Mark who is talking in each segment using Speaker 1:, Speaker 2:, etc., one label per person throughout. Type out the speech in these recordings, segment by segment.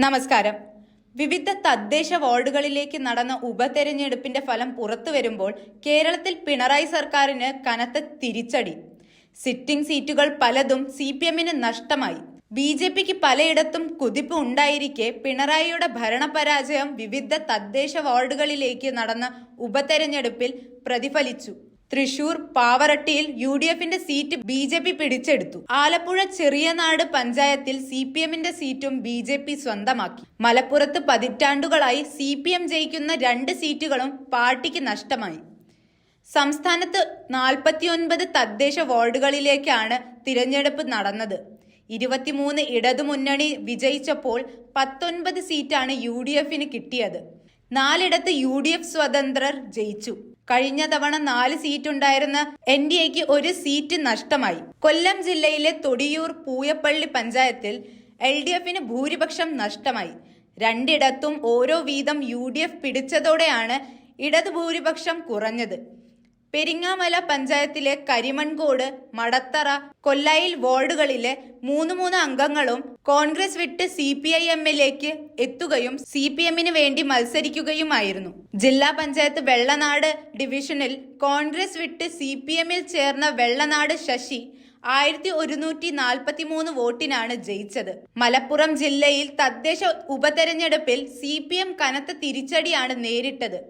Speaker 1: നമസ്കാരം. വിവിധ തദ്ദേശ വാർഡുകളിലേക്ക് നടന്ന ഉപതെരഞ്ഞെടുപ്പിന്റെ ഫലം പുറത്തുവരുമ്പോൾ കേരളത്തിൽ പിണറായി സർക്കാരിന് കനത്ത തിരിച്ചടി. സിറ്റിംഗ് സീറ്റുകൾ പലതും CPM-ന് നഷ്ടമായി. BJP-ക്ക് പലയിടത്തും കുതിപ്പ് ഉണ്ടായിരിക്കെ പിണറായിയുടെ ഭരണപരാജയം വിവിധ തദ്ദേശ വാർഡുകളിലേക്ക് നടന്ന ഉപതെരഞ്ഞെടുപ്പിൽ പ്രതിഫലിച്ചു. തൃശൂർ പാവറട്ടിയിൽ UDF-ന്റെ സീറ്റ് BJP പിടിച്ചെടുത്തു. ആലപ്പുഴ ചെറിയനാട് പഞ്ചായത്തിൽ CPM-ന്റെ സീറ്റും BJP സ്വന്തമാക്കി. മലപ്പുറത്ത് പതിറ്റാണ്ടുകളായി CPM ജയിക്കുന്ന 2 സീറ്റുകളും പാർട്ടിക്ക് നഷ്ടമായി. സംസ്ഥാനത്ത് 49 തദ്ദേശ വാർഡുകളിലേക്കാണ് തിരഞ്ഞെടുപ്പ് നടന്നത്. 23 ഇടതുമുന്നണി വിജയിച്ചപ്പോൾ 19 സീറ്റാണ് UDF-ന് കിട്ടിയത്. 4 UDF സ്വതന്ത്രർ ജയിച്ചു. കഴിഞ്ഞ തവണ 4 സീറ്റുണ്ടായിരുന്ന NDAക്ക് 1 സീറ്റ് നഷ്ടമായി. കൊല്ലം ജില്ലയിലെ തൊടിയൂർ പൂയപ്പള്ളി പഞ്ചായത്തിൽ LDF-ന് ഭൂരിപക്ഷം നഷ്ടമായി. 2 ഇടത്തും ഓരോ വീതം UDF പിടിച്ചതോടെയാണ് ഇടത് ഭൂരിപക്ഷം കുറഞ്ഞത്. പെരിങ്ങാമല പഞ്ചായത്തിലെ കരിമൺകോട്, മടത്തറ, കൊല്ലായിൽ വാർഡുകളിലെ 3 അംഗങ്ങളും കോൺഗ്രസ് വിട്ട് CPIM-ലേക്ക് എത്തുകയും CPM-ന് വേണ്ടി മത്സരിക്കുകയുമായിരുന്നു. ജില്ലാ പഞ്ചായത്ത് വെള്ളനാട് ഡിവിഷനിൽ കോൺഗ്രസ് വിട്ട് CPM-ൽ ചേർന്ന വെള്ളനാട് ശശി 1143 വോട്ടിനാണ് ജയിച്ചത്. മലപ്പുറം ജില്ലയിൽ തദ്ദേശ ഉപതെരഞ്ഞെടുപ്പിൽ CPM കനത്ത തിരിച്ചടിയാണ് നേരിട്ടത്.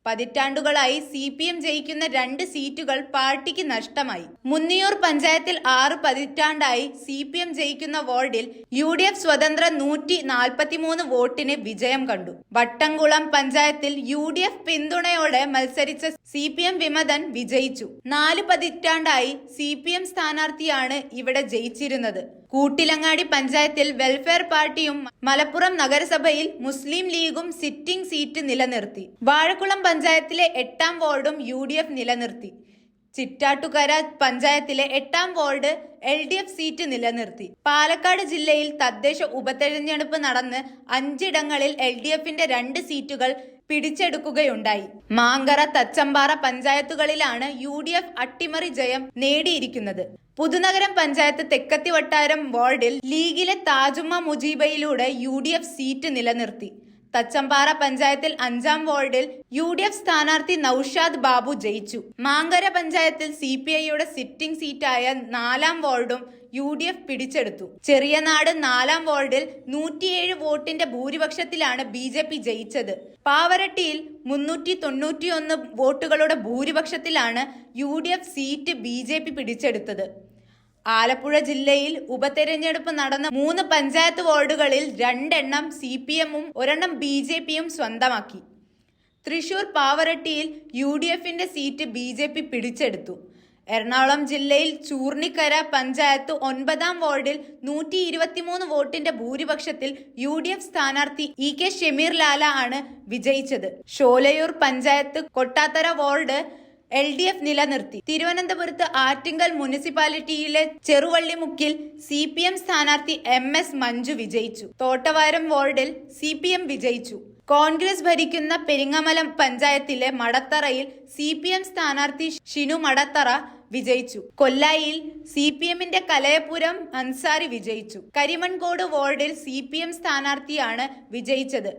Speaker 1: പതിറ്റാണ്ടുകളായി CPM ജയിക്കുന്ന 2 സീറ്റുകൾ പാർട്ടിക്ക് നഷ്ടമായി. മുന്നിയൂർ പഞ്ചായത്തിൽ 6 പതിറ്റാണ്ടായി CPM ജയിക്കുന്ന വാർഡിൽ UDF സ്വതന്ത്ര 143 വോട്ടിന് വിജയം കണ്ടു. വട്ടംകുളം പഞ്ചായത്തിൽ UDF പിന്തുണയോടെ മത്സരിച്ച CPM വിമതൻ വിജയിച്ചു. 4 പതിറ്റാണ്ടായി CPM സ്ഥാനാർത്ഥിയാണ് ഇവിടെ ജയിച്ചിരുന്നത്. കൂട്ടിലങ്ങാടി പഞ്ചായത്തിൽ വെൽഫെയർ പാർട്ടിയും മലപ്പുറം നഗരസഭയിൽ മുസ്ലിം ലീഗും സിറ്റിംഗ് സീറ്റ് നിലനിർത്തി. വാഴക്കുളം പഞ്ചായത്തിലെ 8-ാം വാർഡും UDF നിലനിർത്തി. ചിറ്റാട്ടുകര പഞ്ചായത്തിലെ 8-ാം വാർഡ് LDF സീറ്റ് നിലനിർത്തി. പാലക്കാട് ജില്ലയിൽ തദ്ദേശ ഉപതെരഞ്ഞെടുപ്പ് നടന്ന് 5 ഇടങ്ങളിൽ LDF-ന്റെ 2 സീറ്റുകൾ പിടിച്ചെടുക്കുകയുണ്ടായി. മാങ്കറ, തച്ചമ്പാറ പഞ്ചായത്തുകളിലാണ് UDF അട്ടിമറി ജയം നേടിയിരിക്കുന്നത്. പുതുനഗരം പഞ്ചായത്ത് തെക്കത്തി വട്ടാരം വാർഡിൽ ലീഗിലെ താജുമ്മ മുജീബയിലൂടെ UDF സീറ്റ് നിലനിർത്തി. തച്ചമ്പാറ പഞ്ചായത്തിൽ 5-ാം വാർഡിൽ UDF സ്ഥാനാർത്ഥി നൌഷാദ് ബാബു ജയിച്ചു. മാങ്കര പഞ്ചായത്തിൽ CPIയുടെ സിറ്റിംഗ് സീറ്റായ 4-ാം വാർഡും UDF പിടിച്ചെടുത്തു. ചെറിയനാട് 4-ാം വാർഡിൽ 107 വോട്ടിന്റെ ഭൂരിപക്ഷത്തിലാണ് BJP ജയിച്ചത്. പാവറട്ടിയിൽ 391 വോട്ടുകളുടെ ഭൂരിപക്ഷത്തിലാണ് UDF സീറ്റ് BJP പിടിച്ചെടുത്തത്. ആലപ്പുഴ ജില്ലയിൽ ഉപതെരഞ്ഞെടുപ്പ് നടന്ന 3 പഞ്ചായത്ത് വാർഡുകളിൽ 2 എണ്ണം CPM-ഉം 1 BJP-യും സ്വന്തമാക്കി. തൃശൂർ പാവറട്ടിയിൽ UDF-ന്റെ സീറ്റ് BJP പിടിച്ചെടുത്തു. എറണാകുളം ജില്ലയിൽ ചൂർണിക്കര പഞ്ചായത്ത് 9-ാം വാർഡിൽ 123 വോട്ടിന്റെ ഭൂരിപക്ഷത്തിൽ UDF സ്ഥാനാർത്ഥി EK ഷമീർ ലാല ആണ് വിജയിച്ചത്. ഷോലയൂർ പഞ്ചായത്ത് കൊട്ടാത്തറ വാർഡ് LDF നിലനിർത്തി. തിരുവനന്തപുരത്ത് ആറ്റിങ്ങൽ മുനിസിപ്പാലിറ്റിയിലെ ചെറുവള്ളിമുക്കിൽ CPM സ്ഥാനാർത്ഥി MS മഞ്ജു വിജയിച്ചു. തോട്ടവാരം വാർഡിൽ CPM വിജയിച്ചു. കോൺഗ്രസ് ഭരിക്കുന്ന പെരിങ്ങമലം പഞ്ചായത്തിലെ മടത്തറയിൽ CPM സ്ഥാനാർത്ഥി ഷിനു മടത്തറ വിജയിച്ചു. കൊല്ലായിൽ CPM-ന്റെ കലയപുരം അൻസാരി വിജയിച്ചു. കരിമൺകോട് വാർഡിൽ CPM സ്ഥാനാർത്ഥിയാണ് വിജയിച്ചത്.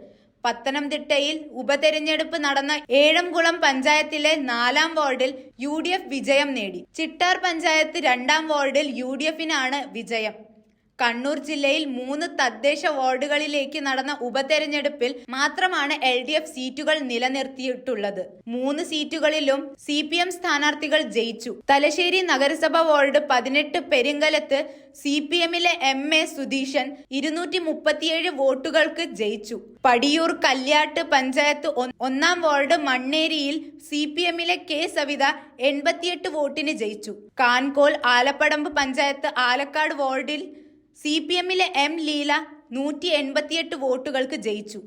Speaker 1: പത്തനംതിട്ടയിൽ ഉപതെരഞ്ഞെടുപ്പ് നടന്ന ഏഴംകുളം പഞ്ചായത്തിലെ 4-ാം വാർഡിൽ UDF വിജയം നേടി. ചിറ്റാർ പഞ്ചായത്ത് 2-ാം വാർഡിൽ UDF-നാണ് വിജയം. കണ്ണൂർ ജില്ലയിൽ 3 തദ്ദേശ വാർഡുകളിലേക്ക് നടന്ന ഉപതെരഞ്ഞെടുപ്പിൽ മാത്രമാണ് LDF സീറ്റുകൾ നിലനിർത്തിയിട്ടുള്ളത്. 3 സീറ്റുകളിലും CPM സ്ഥാനാർത്ഥികൾ ജയിച്ചു. തലശ്ശേരി നഗരസഭ വാർഡ് 18 പെരിങ്കലത്ത് CPM-ലെ MA സുധീഷൻ 237 വോട്ടുകൾക്ക് ജയിച്ചു. പടിയൂർ കല്യാട്ട് പഞ്ചായത്ത് 1-ാം വാർഡ് മണ്ണേരിയിൽ CPM-ലെ K സവിത 88 വോട്ടിന് ജയിച്ചു. കാൻകോൽ ആലപ്പടമ്പ് പഞ്ചായത്ത് ആലക്കാട് വാർഡിൽ CPM-ലെ M ലീല 188 വോട്ടുകൾക്ക് ജയിച്ചു.